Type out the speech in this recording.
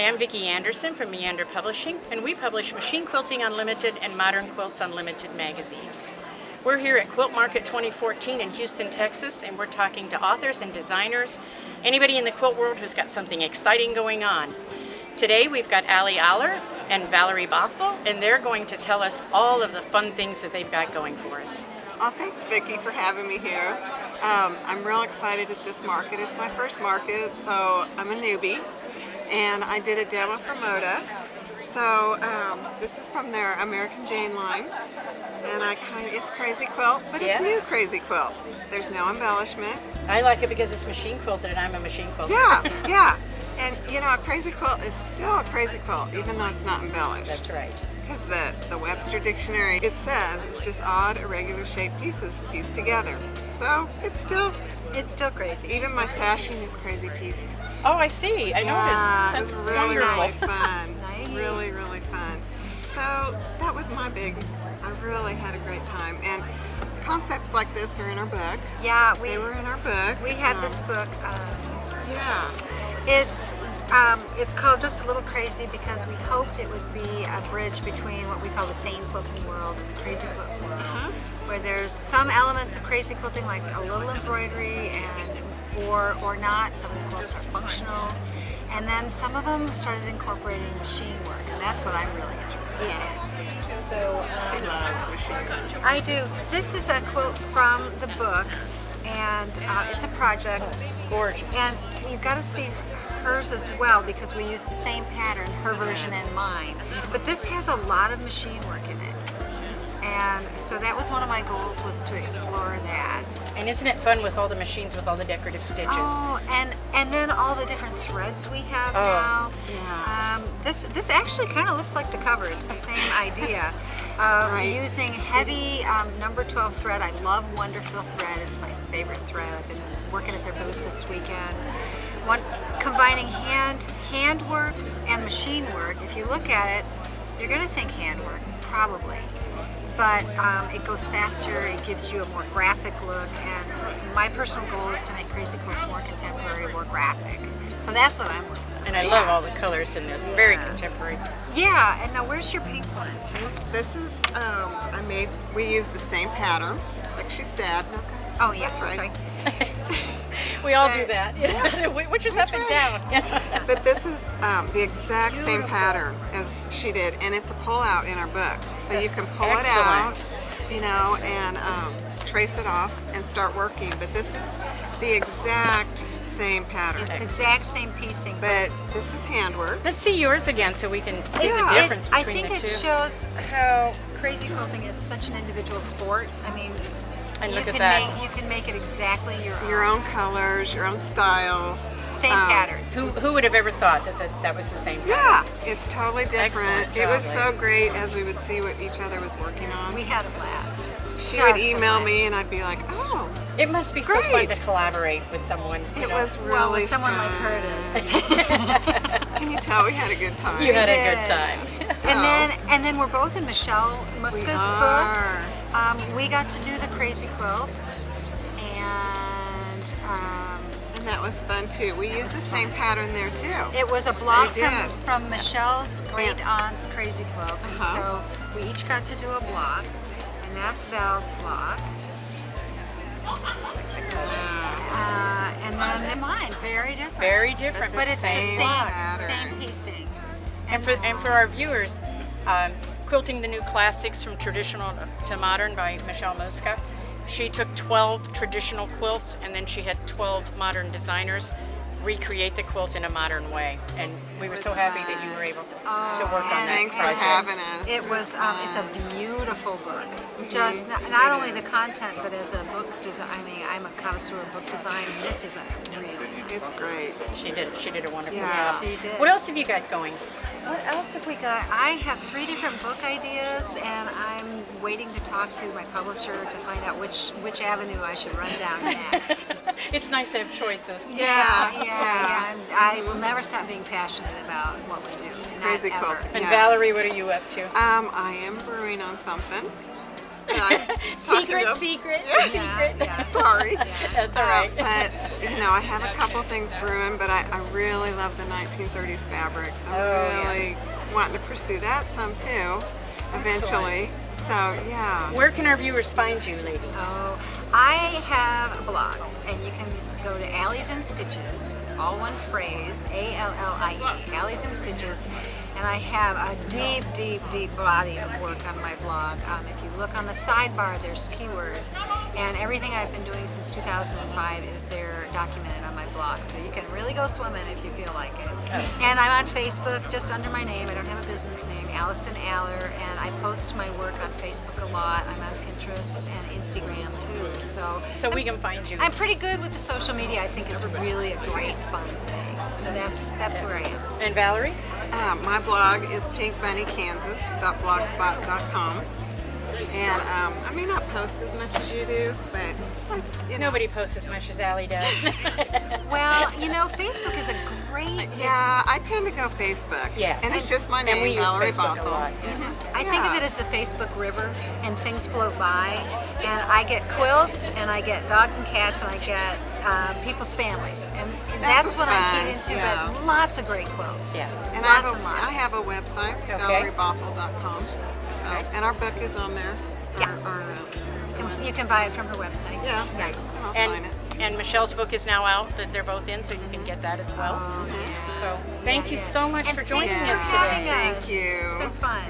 Hi, I'm Vicki Anderson from Meander Publishing, and we publish Machine Quilting Unlimited and Modern Quilts Unlimited magazines. We're here at Quilt Market 2014 in Houston, Texas, and we're talking to authors and designers, anybody in the quilt world who's got something exciting going on. Today we've got Allie and Valerie Bothell, and they're going to tell us all of the fun things that they've got going for us. Oh, thanks, Vicki, for having me here. I'm real excited at this market. It's my first market, so I'm a newbie, and I did a demo for Moda. So this is from their American Jane line, and it's Crazy Quilt, but it's new Crazy Quilt. There's no embellishment. I like it because it's machine quilted, and I'm a machine quilter. Yeah. And you know, a Crazy Quilt is still a Crazy Quilt, even though it's not embellished. That's right. Because the Webster Dictionary, it says it's just odd, irregular shaped pieces pieced together. So it's still crazy. Even my sashing is crazy pieced. Oh, I see. I noticed. That's it was really, wonderful. really fun. Nice. Really, really fun. So that was my big, I really had a great time. And concepts like this are in our book. Yeah, They were in our book. we have this book. Yeah. It's called Just a Little Crazy because we hoped it would be a bridge between what we call the sane quilting world and the crazy quilt world, where there's some elements of crazy quilting like a little embroidery or not. Some of the quilts are functional, and then some of them started incorporating machine work, and that's what I'm really interested in. So She loves machine work. I do. This is a quote from the book, and it's a project. It's gorgeous. And you've got to see hers as well because we use the same pattern, her version and mine. But this has a lot of machine work in it. And so that was one of my goals, was to explore that. And isn't it fun with all the machines with all the decorative stitches? Oh, and then all the different threads we have now. Yeah. This actually kind of looks like the cover. It's the same idea of using heavy number 12 thread. I love Wonderful thread. It's my favorite thread. I've been working at their booth this weekend. Combining handwork and machine work. If you look at it, you're going to think handwork, probably. But it goes faster, it gives you a more graphic look, and my personal goal is to make Crazy Quilts more contemporary, more graphic. So that's what I'm working on. And I love all the colors in this. Very contemporary. Yeah, and now where's your pink one? This is, we use the same pattern, like she said. No, Oh yeah, that's right. Sorry. We all do that. Which is up and down. But this is the exact same pattern as she did, and it's a pull-out in our book. So you can pull it out, you know, and trace it off and start working. But this is the exact same pattern. It's the exact same piecing. But this is handwork. Let's see yours again so we can see the difference between the two. I think it shows how crazy quilting is such an individual sport. I mean, And look at that. You can make it exactly Your own colors, your own style. Same pattern. Who would have ever thought that that was the same pattern? Yeah, it's totally different. Excellent It job, was so ladies. great as we would see what each other was working on. We had a blast. She would email me and I'd be like, oh, It must be so fun Great. to collaborate with someone. it was really Well, with someone fun. like her it is. Can you tell we had a good time? You had a did. good time. And then we're both in Michelle Muska's We book. are. We got to do the crazy quilts, and And that was fun too. We used the same pattern there too. it was a block We did. from Michelle's great aunt's crazy quilt, and so we each got to do a block, and that's Val's block. And then mine, very different. Very different. But it's the same same, block. same piecing. And for our viewers, Quilting the New Classics from Traditional to Modern by Michelle Muska. She took 12 traditional quilts and then she had 12 modern designers recreate the quilt in a modern way. And we were so happy that you were able to work on that Thanks for project. having us. It was. It's a beautiful book. Just not only the content, but as a book design. I mean, I'm a connoisseur of book design. And this is a really. It's great. She did a wonderful Yeah. job. She did. What else have you got going? What else have we got? I have 3 different book ideas, and I'm waiting to talk to my publisher to find out which avenue I should run down next. It's nice to have choices. Yeah. And I will never stop being passionate about what we do. Not Crazy ever. quilting. And Yeah. Valerie, what are you up to? I am brewing on something. Secret. Sorry. That's all right. But, I have a couple things brewing, but I really love the 1930s fabrics. I'm really wanting to pursue that some too, eventually. So, yeah. Where can our viewers find you, ladies? Oh, I have a blog, and you can go to Allie's in Stitches, all one phrase, A-L-L-I-E, Allie's in Stitches, and I have a deep, deep, deep body of work on my blog. If you look on the sidebar, there's keywords, and everything I've been doing since 2005 is there documented on my blog, so you can really go swimming if you feel like it. And I'm on Facebook just under my name. I don't have a business name, Allison Aller, and I post my work on Facebook a lot. I'm on Pinterest and Instagram too. So we can find you. I'm pretty good with the social media. I think it's really a great fun thing. So that's where I am. And Valerie? My blog is pinkbunnykansas.blogspot.com. And I may not post as much as you do, but Nobody posts as much as Allie does. Well, Facebook is a great. Yeah, I tend to go Facebook. Yeah. And it's just my name, And we use Valerie Facebook a Bothell. lot. I think of it as the Facebook river, and things float by, and I get quilts, and I get dogs and cats, and I get people's families, and that's what I'm fun, keen into. yeah. But lots of great quilts. Yeah. And Lots I and lots. have a website, Okay. ValerieBothell.com. So, and our book is on there. Yeah. You can buy it from her website. Yeah. Yes. And I'll sign it. And Michelle's book is now out, that they're both in, so you can get that as well. Oh, yeah. So thank you Yeah. so much And for joining thanks us for today. having us. Thank you. It's been fun.